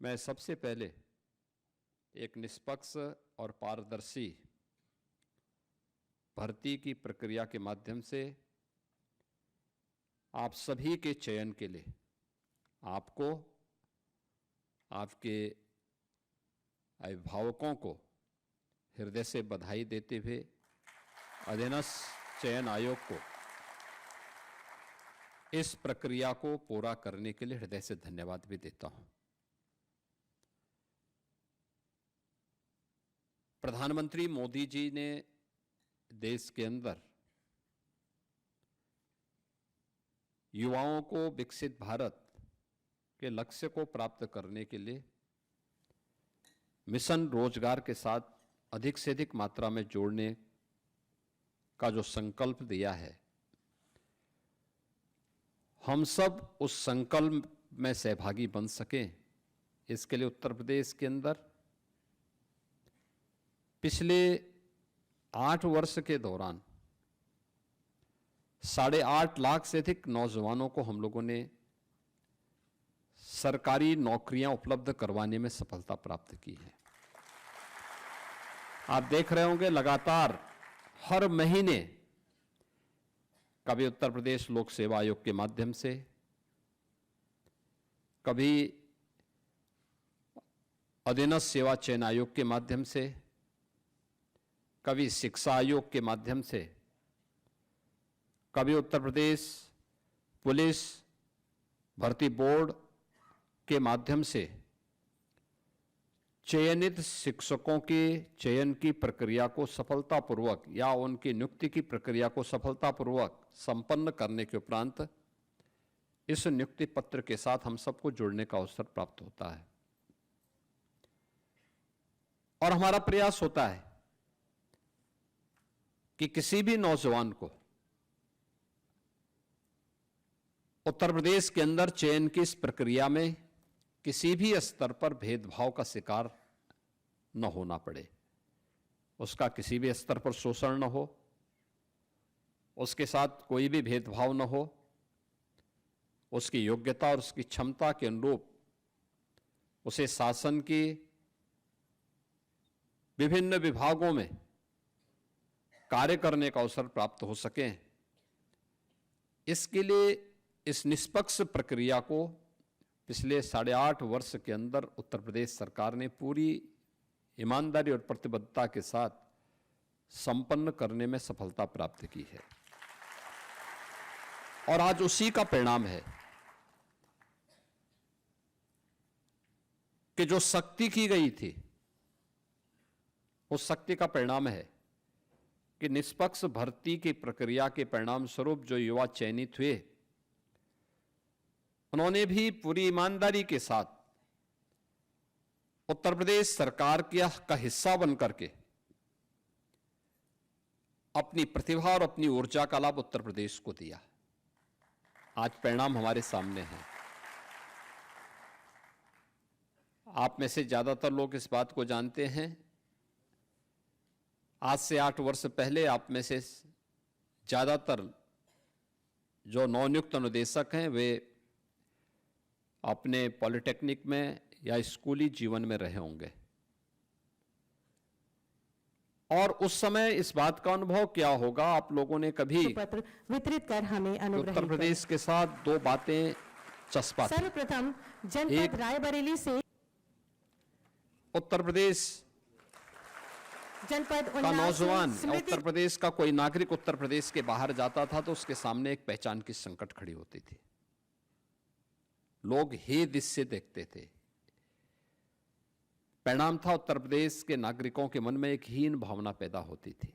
मैं सबसे पहले एक निष्पक्ष और पारदर्शी भर्ती की प्रक्रिया के माध्यम से आप सभी के चयन के लिए आपको, आपके अभिभावकों को हृदय से बधाई देते हुए अधीनस्थ चयन आयोग को इस प्रक्रिया को पूरा करने के लिए हृदय से धन्यवाद भी देता हूं। प्रधानमंत्री मोदी जी ने देश के अंदर युवाओं को विकसित भारत के लक्ष्य को प्राप्त करने के लिए मिशन रोजगार के साथ अधिक से अधिक मात्रा में जोड़ने का जो संकल्प दिया है, हम सब उस संकल्प में सहभागी बन सकें, इसके लिए उत्तर प्रदेश के अंदर पिछले 8 वर्ष के दौरान 8.5 लाख से अधिक नौजवानों को हम लोगों ने सरकारी नौकरियां उपलब्ध करवाने में सफलता प्राप्त की है। आप देख रहे होंगे लगातार हर महीने कभी उत्तर प्रदेश लोक सेवा आयोग के माध्यम से, कभी अधीनस्थ सेवा चयन आयोग के माध्यम से, कभी शिक्षा आयोग के माध्यम से, कभी उत्तर प्रदेश पुलिस भर्ती बोर्ड के माध्यम से चयनित शिक्षकों के चयन की प्रक्रिया को सफलतापूर्वक या उनकी नियुक्ति की प्रक्रिया को सफलतापूर्वक संपन्न करने के उपरांत इस नियुक्ति पत्र के साथ हम सबको जुड़ने का अवसर प्राप्त होता है। और हमारा प्रयास होता है कि किसी भी नौजवान को उत्तर प्रदेश के अंदर चयन की इस प्रक्रिया में किसी भी स्तर पर भेदभाव का शिकार न होना पड़े, उसका किसी भी स्तर पर शोषण न हो, उसके साथ कोई भी भेदभाव न हो, उसकी योग्यता और उसकी क्षमता के अनुरूप उसे शासन की विभिन्न विभागों में कार्य करने का अवसर प्राप्त हो सके। इसके लिए इस निष्पक्ष प्रक्रिया को पिछले 8.5 वर्ष के अंदर उत्तर प्रदेश सरकार ने पूरी ईमानदारी और प्रतिबद्धता के साथ संपन्न करने में सफलता प्राप्त की है। और आज उसी का परिणाम है कि जो सख्ती की गई थी, उस सख्ती का परिणाम है कि निष्पक्ष भर्ती की प्रक्रिया के परिणाम स्वरूप जो युवा चयनित हुए, उन्होंने भी पूरी ईमानदारी के साथ उत्तर प्रदेश सरकार का हिस्सा बनकर के अपनी प्रतिभा और अपनी ऊर्जा का लाभ उत्तर प्रदेश को दिया। आज परिणाम हमारे सामने है। आप में से ज्यादातर लोग इस बात को जानते हैं। आज से 8 वर्ष पहले आप में से ज्यादातर जो नवनियुक्त अनुदेशक हैं वे अपने पॉलिटेक्निक में या स्कूली जीवन में रहे होंगे। और उस समय इस बात का अनुभव क्या होगा, आप लोगों ने कभी पत्र वितरित कर हमें अनुग्रहित उत्तर प्रदेश के साथ 2 बातें चस्पा थी। सर्वप्रथम जनपद रायबरेली से उत्तर प्रदेश जनपद का नौजवान, उत्तर प्रदेश का कोई नागरिक उत्तर प्रदेश के बाहर जाता था तो उसके सामने एक पहचान की संकट खड़ी होती थी। लोग हे दृश्य से देखते थे। परिणाम था उत्तर प्रदेश के नागरिकों के मन में एक हीन भावना पैदा होती थी।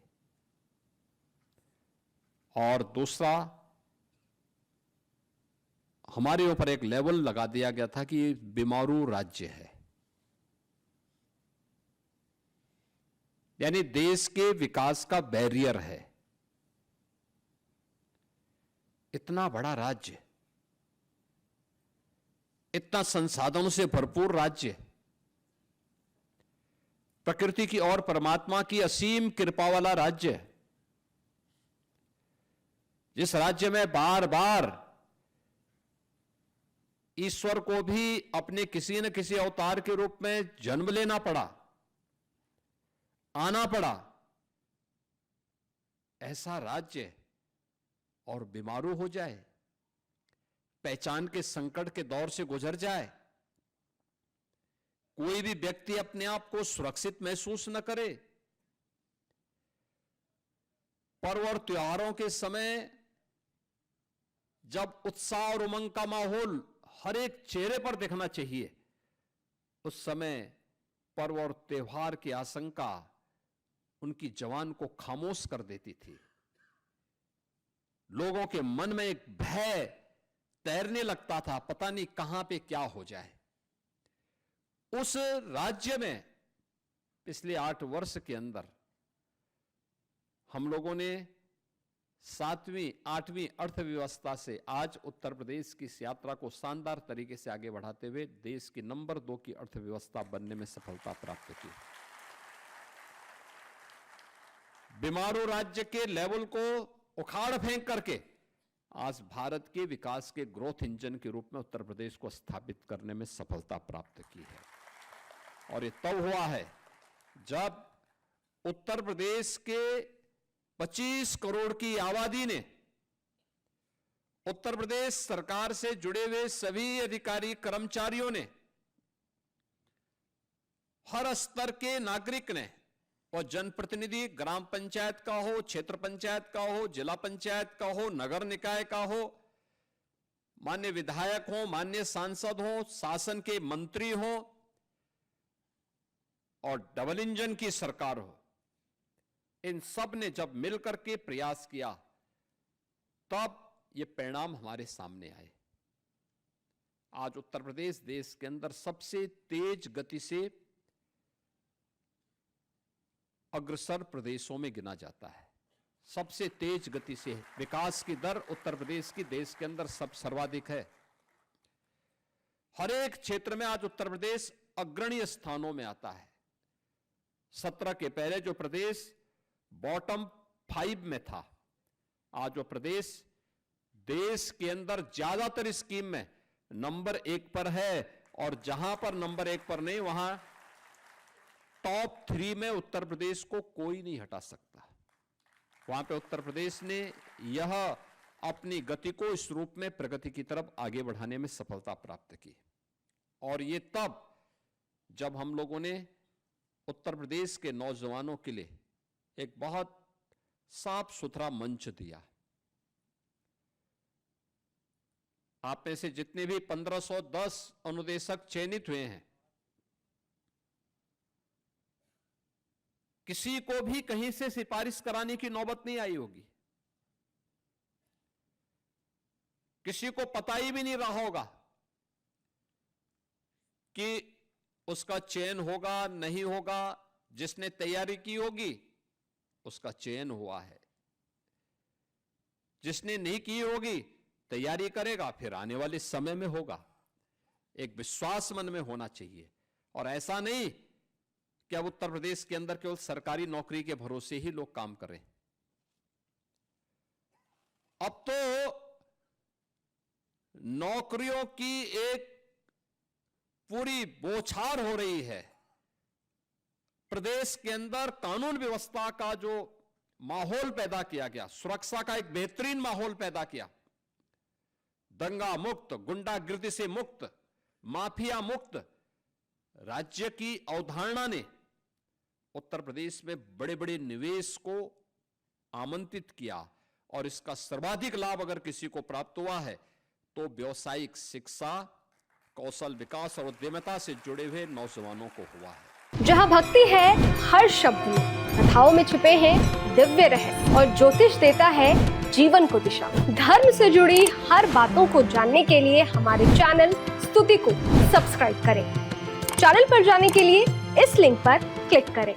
और दूसरा, हमारे ऊपर एक लेवल लगा दिया गया था कि ये बीमारू राज्य है, यानी देश के विकास का बैरियर है। इतना बड़ा राज्य, इतना संसाधनों से भरपूर राज्य, प्रकृति की और परमात्मा की असीम कृपा वाला राज्य, जिस राज्य में बार बार ईश्वर को भी अपने किसी न किसी अवतार के रूप में जन्म लेना पड़ा, आना पड़ा। ऐसा राज्य और बीमारू हो जाए, पहचान के संकट के दौर से गुजर जाए, कोई भी व्यक्ति अपने आप को सुरक्षित महसूस न करे, पर्व और त्योहारों के समय जब उत्साह और उमंग का माहौल हर एक चेहरे पर दिखना चाहिए, उस समय पर्व और त्योहार की आशंका उनकी जवान को खामोश कर देती थी। लोगों के मन में एक भय तैरने लगता था, पता नहीं कहां पे क्या हो जाए। उस राज्य में पिछले 8 वर्ष के अंदर हम लोगों ने 7वीं 8वीं अर्थव्यवस्था से आज उत्तर प्रदेश की इस यात्रा को शानदार तरीके से आगे बढ़ाते हुए देश की नंबर 2 की अर्थव्यवस्था बनने में सफलता प्राप्त की। बीमारू राज्य के लेवल को उखाड़ फेंक करके आज भारत के विकास के ग्रोथ इंजन के रूप में उत्तर प्रदेश को स्थापित करने में सफलता प्राप्त की है। और ये तब हुआ है जब उत्तर प्रदेश के 25 करोड़ की आबादी ने उत्तर प्रदेश सरकार से जुड़े हुए सभी अधिकारी कर्मचारियों ने, हर स्तर के नागरिक ने, और जनप्रतिनिधि ग्राम पंचायत का हो, क्षेत्र पंचायत का हो, जिला पंचायत का हो, नगर निकाय का हो, मान्य विधायक हो, मान्य सांसद हो, शासन के मंत्री हो और डबल इंजन की सरकार हो, इन सब ने जब मिलकर के प्रयास किया तब ये परिणाम हमारे सामने आए। आज उत्तर प्रदेश देश के अंदर सबसे तेज गति से अग्रसर प्रदेशों में गिना जाता है। सबसे तेज गति से विकास की दर उत्तर प्रदेश की देश के अंदर सब सर्वाधिक है। हर एक क्षेत्र में आज उत्तर प्रदेश अग्रणी स्थानों में आता है। 17 के पहले जो प्रदेश बॉटम 5 में था, आज वो प्रदेश देश के अंदर ज्यादातर स्कीम में नंबर 1 पर है, और जहां पर नंबर 1 पर नहीं, वहां टॉप 3 में उत्तर प्रदेश को कोई नहीं हटा सकता। वहां पे उत्तर प्रदेश ने यह अपनी गति को इस रूप में प्रगति की तरफ आगे बढ़ाने में सफलता प्राप्त की। और ये तब जब हम लोगों ने उत्तर प्रदेश के नौजवानों के लिए एक बहुत साफ सुथरा मंच दिया। आप में से जितने भी 1510 अनुदेशक चयनित हुए हैं, किसी को भी कहीं से सिफारिश कराने की नौबत नहीं आई होगी। किसी को पता ही भी नहीं रहा होगा कि उसका चयन होगा नहीं होगा। जिसने तैयारी की होगी उसका चयन हुआ है, जिसने नहीं की होगी तैयारी करेगा, फिर आने वाले समय में होगा। एक विश्वास मन में होना चाहिए, और ऐसा नहीं कि अब उत्तर प्रदेश के अंदर केवल सरकारी नौकरी के भरोसे ही लोग काम करें। अब तो नौकरियों की एक पूरी बौछार हो रही है। प्रदेश के अंदर कानून व्यवस्था का जो माहौल पैदा किया गया, सुरक्षा का एक बेहतरीन माहौल पैदा किया, दंगा मुक्त, गुंडागिर्दी से मुक्त, माफिया मुक्त राज्य की अवधारणा ने उत्तर प्रदेश में बड़े बड़े निवेश को आमंत्रित किया। और इसका सर्वाधिक लाभ अगर किसी को प्राप्त हुआ है तो व्यावसायिक शिक्षा, कौशल विकास और उद्यमिता से जुड़े हुए नौजवानों को हुआ है। जहां भक्ति है हर शब्द में, कथाओं में छुपे हैं दिव्य रहस्य, और ज्योतिष देता है जीवन को दिशा। धर्म से जुड़ी हर बातों को जानने के लिए हमारे चैनल स्तुति को सब्सक्राइब करें। चैनल पर जाने के लिए इस लिंक पर क्लिक करें।